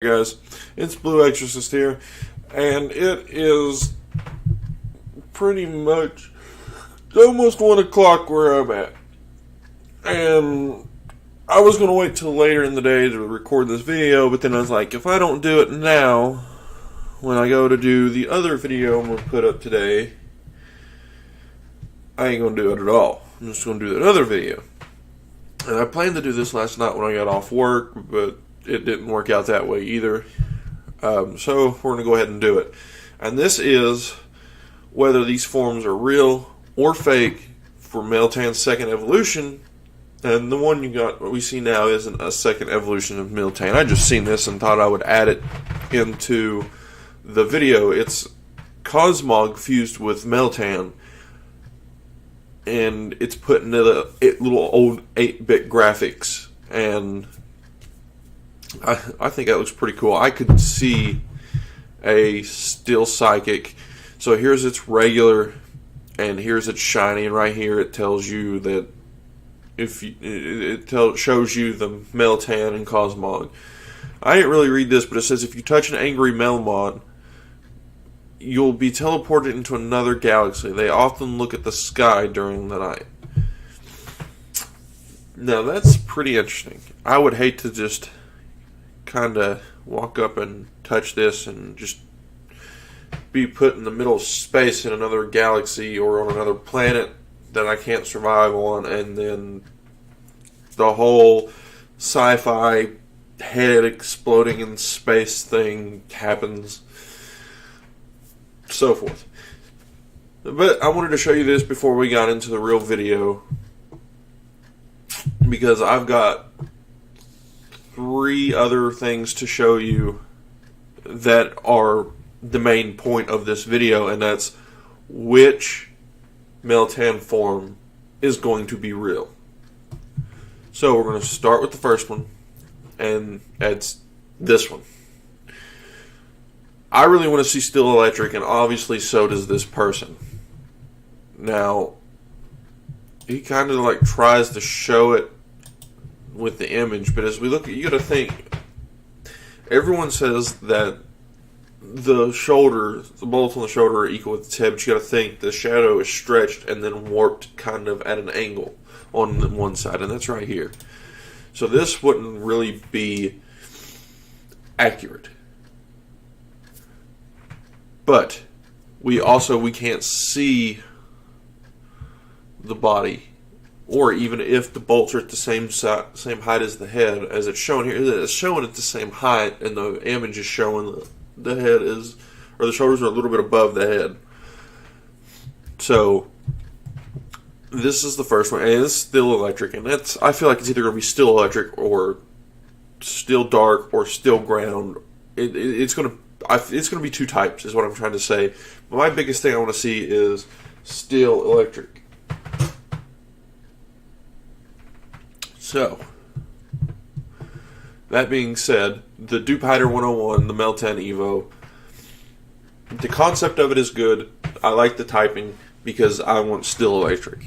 Guys, it's Blue Exorcist here, and it is pretty much almost 1 o'clock where I'm at. And I was going to wait till later in the day to record this video, but then I was like, if I don't do it now, when I go to do the other video I'm going to put up today, I ain't going to do it at all. I'm just going to do another video. And I planned to do this last night when I got off work, but it didn't work out that way either. So we're going to go ahead and do it. And this is whether these forms are real or fake for Meltan's second evolution. And the one we see now isn't a second evolution of Meltan. I just seen this and thought I would add it into the video. It's Cosmog fused with Meltan. And it's put into the little old 8-bit graphics. And I think that looks pretty cool. I could see a still psychic. So here's its regular, and here's its shiny, and right here it tells you that shows you the Meltan and Cosmog. I didn't really read this, but it says if you touch an angry Melmon, you'll be teleported into another galaxy. They often look at the sky during the night. Now that's pretty interesting. I would hate to just kind of walk up and touch this and just be put in the middle of space in another galaxy or on another planet that I can't survive on, and then the whole sci-fi head exploding in space thing happens, so forth. But I wanted to show you this before we got into the real video, because I've got 3 other things to show you that are the main point of this video, and that's which Meltan form is going to be real. So we're going to start with the first one, and it's this one. I really want to see Still Electric, and obviously so does this person. Now, he kind of like tries to show it with the image, but as we look at, you got to think, everyone says that the bolts on the shoulder are equal with its head, but you got to think the shadow is stretched and then warped kind of at an angle on one side, and that's right here. So this wouldn't really be accurate. But we can't see the body, or even if the bolts are at the same height as the head, as it's shown here. It's showing at the same height, and the image is showing the head is, or the shoulders are a little bit above the head. So this is the first one, and it's Still Electric, and I feel like it's either going to be Still Electric or Still Dark or Still Ground. It's going to be 2 types, is what I'm trying to say. But my biggest thing I want to see is Still Electric. So, that being said, the Dupider 101, the Meltan Evo, the concept of it is good. I like the typing because I want Still Electric.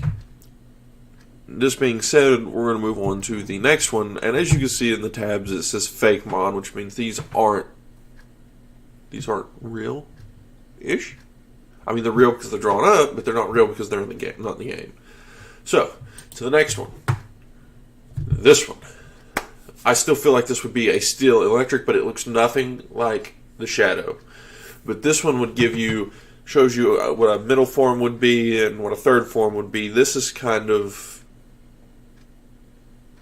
This being said, we're going to move on to the next one, and as you can see in the tabs, it says Fake Mon, which means these aren't real-ish. I mean, they're real because they're drawn up, but they're not real because they're in the game, not in the game. So, to the next one. This one. I still feel like this would be a Still Electric, but it looks nothing like the Shadow. But this one would shows you what a middle form would be and what a third form would be. This is kind of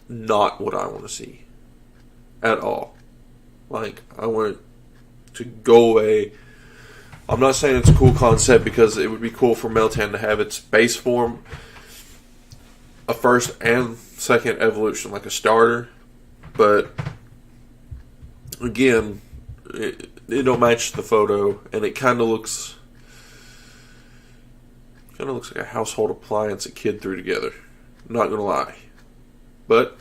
not what I want to see at all. Like, I want it to go away. I'm not saying it's a cool concept, because it would be cool for Meltan to have its base form, a first and second evolution, like a starter, but again, it don't match the photo, and it kind of looks like a household appliance a kid threw together. Not gonna lie, but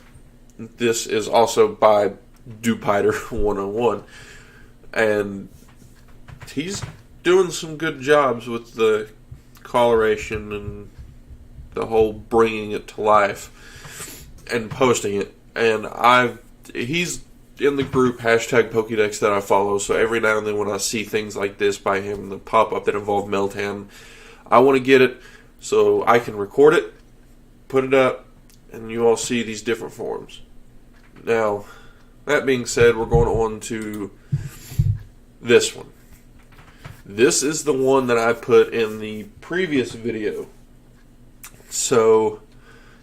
this is also by Dupider 101, and he's doing some good jobs with the coloration and the whole bringing it to life and posting it, and he's in the group hashtag Pokédex that I follow, so every now and then when I see things like this by him that pop up that involve Meltan, I want to get it so I can record it, put it up, and you all see these different forms. Now, that being said, we're going on to this one. This is the one that I put in the previous video. So,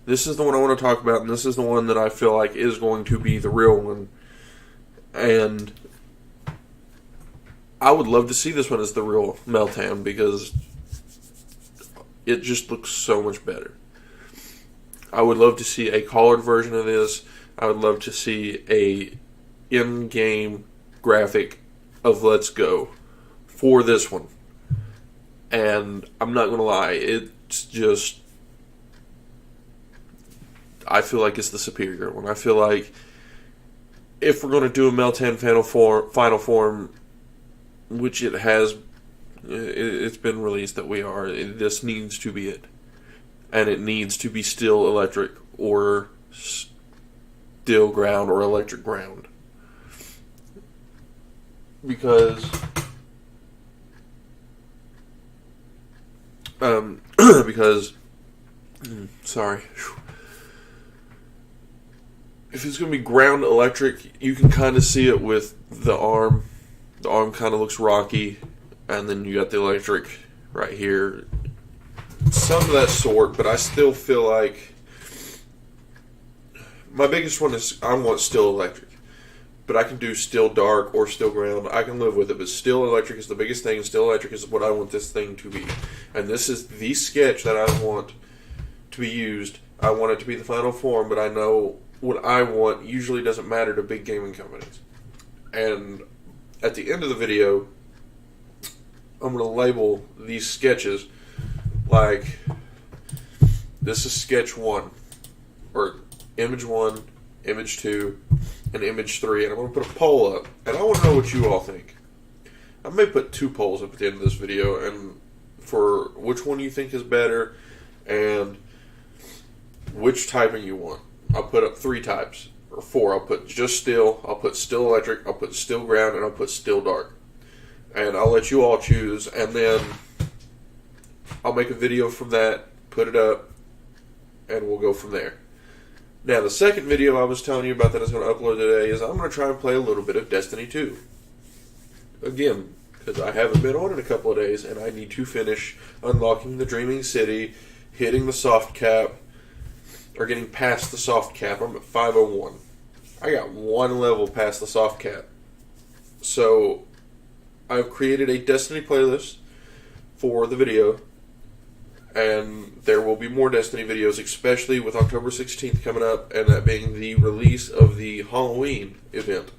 this is the one I want to talk about, and this is the one that I feel like is going to be the real one. And I would love to see this one as the real Meltan because it just looks so much better. I would love to see a colored version of this. I would love to see a in-game graphic of Let's Go for this one. And I'm not going to lie, it's just, I feel like it's the superior one. I feel like if we're going to do a Meltan final form, which it has, it's been released that we are, this needs to be it. And it needs to be still electric or still ground or electric ground. Because sorry. If it's going to be ground electric, you can kind of see it with the arm. The arm kind of looks rocky, and then you got the electric right here. Some of that sort, but I still feel like my biggest one is I want still electric. But I can do still dark or still ground. I can live with it, but still electric is the biggest thing. Still electric is what I want this thing to be. And this is the sketch that I want to be used. I want it to be the final form, but I know what I want usually doesn't matter to big gaming companies. And at the end of the video, I'm going to label these sketches like this is sketch 1, or image 1, image 2, and image 3, and I'm going to put a poll up, and I want to know what you all think. I may put 2 polls up at the end of this video, and for which one you think is better, and which typing you want. I'll put up 3 types, or 4. I'll put just still, I'll put still electric, I'll put still ground, and I'll put still dark. And I'll let you all choose, and then I'll make a video from that, put it up, and we'll go from there. Now, the second video I was telling you about that I was going to upload today is I'm going to try and play a little bit of Destiny 2. Again, because I haven't been on in a couple of days, and I need to finish unlocking the Dreaming City, hitting the soft cap, or getting past the soft cap. I'm at 501. I got 1 level past the soft cap. So, I've created a Destiny playlist for the video, and there will be more Destiny videos, especially with October 16th coming up, and that being the release of the Halloween event.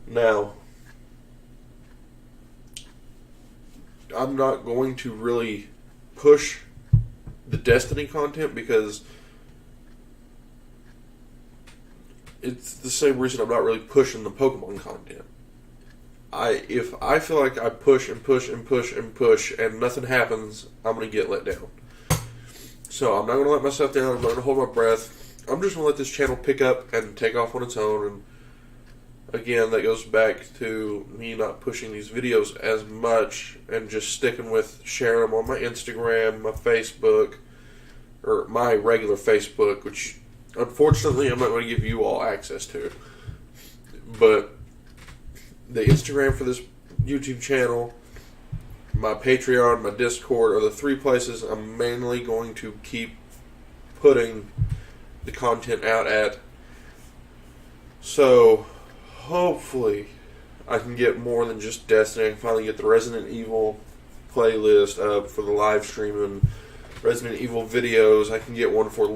Now, I'm not going to really push the Destiny content because it's the same reason I'm not really pushing the Pokemon content. If I feel like I push and push and push and push and nothing happens, I'm going to get let down. So I'm not going to let myself down. I'm not going to hold my breath. I'm just going to let this channel pick up and take off on its own. And again, that goes back to me not pushing these videos as much and just sticking with sharing them on my Instagram, my Facebook, or my regular Facebook, which unfortunately I'm not going to give you all access to. But the Instagram for this YouTube channel, my Patreon, my Discord are the 3 places I'm mainly going to keep putting the content out at. So, hopefully, I can get more than just Destiny. I can finally get the Resident Evil playlist up for the live streaming Resident Evil videos. I can get one for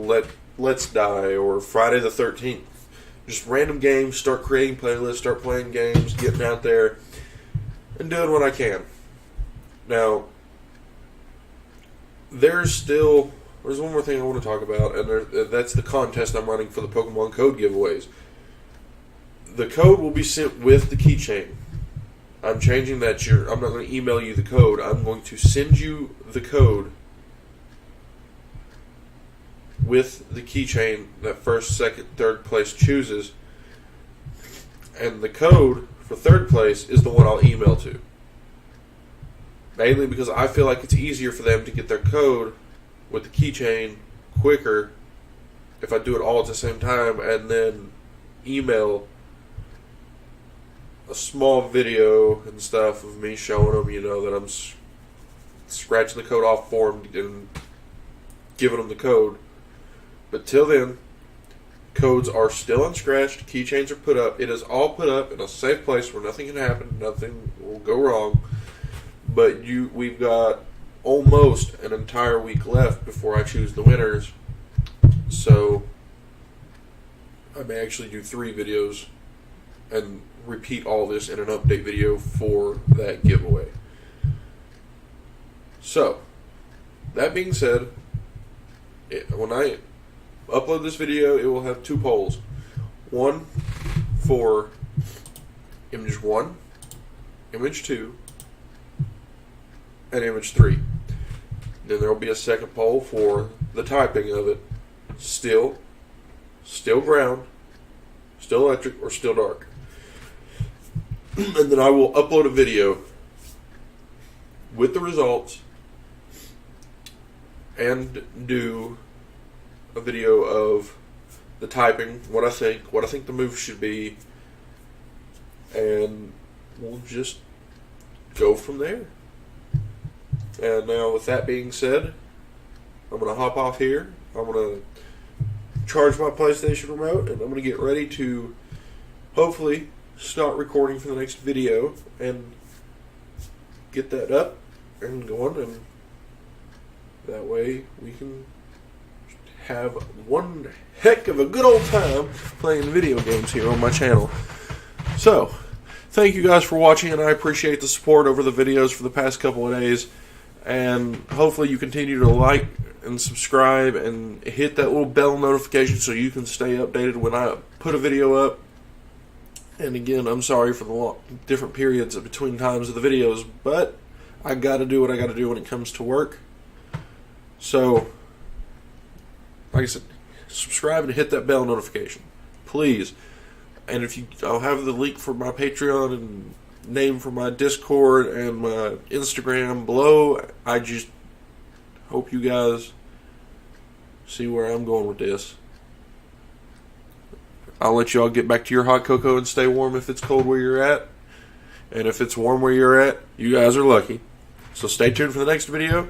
Let's Die or Friday the 13th. Just random games, start creating playlists, start playing games, getting out there, and doing what I can. Now, there's one more thing I want to talk about, and that's the contest I'm running for the Pokemon code giveaways. The code will be sent with the keychain. I'm changing that. I'm not going to email you the code. I'm going to send you the code with the keychain that first, second, third place chooses. And the code for third place is the one I'll email to. Mainly because I feel like it's easier for them to get their code with the keychain quicker if I do it all at the same time and then email a small video and stuff of me showing them, that I'm scratching the code off for them and giving them the code. But till then, codes are still unscratched, keychains are put up. It is all put up in a safe place where nothing can happen, nothing will go wrong. But we've got almost an entire week left before I choose the winners. So I may actually do 3 videos and repeat all this in an update video for that giveaway. So, that being said, when I upload this video, it will have 2 polls. One for image 1, image 2, and image 3. Then there will be a second poll for the typing of it. Still ground, still electric, or still dark. And then I will upload a video with the results and do a video of the typing, what I think the move should be, and we'll just go from there. And now with that being said, I'm going to hop off here. I'm going to charge my PlayStation remote, and I'm going to get ready to hopefully start recording for the next video and get that up and going, and that way we can have one heck of a good old time playing video games here on my channel. So, thank you guys for watching, and I appreciate the support over the videos for the past couple of days, and hopefully you continue to like and subscribe and hit that little bell notification so you can stay updated when I put a video up. And again, I'm sorry for the different periods between times of the videos, but I gotta do what I gotta do when it comes to work. So, like I said, subscribe and hit that bell notification, please. And I'll have the link for my Patreon and name for my Discord and my Instagram below. I just hope you guys see where I'm going with this. I'll let y'all get back to your hot cocoa and stay warm if it's cold where you're at. And if it's warm where you're at, you guys are lucky. So stay tuned for the next video.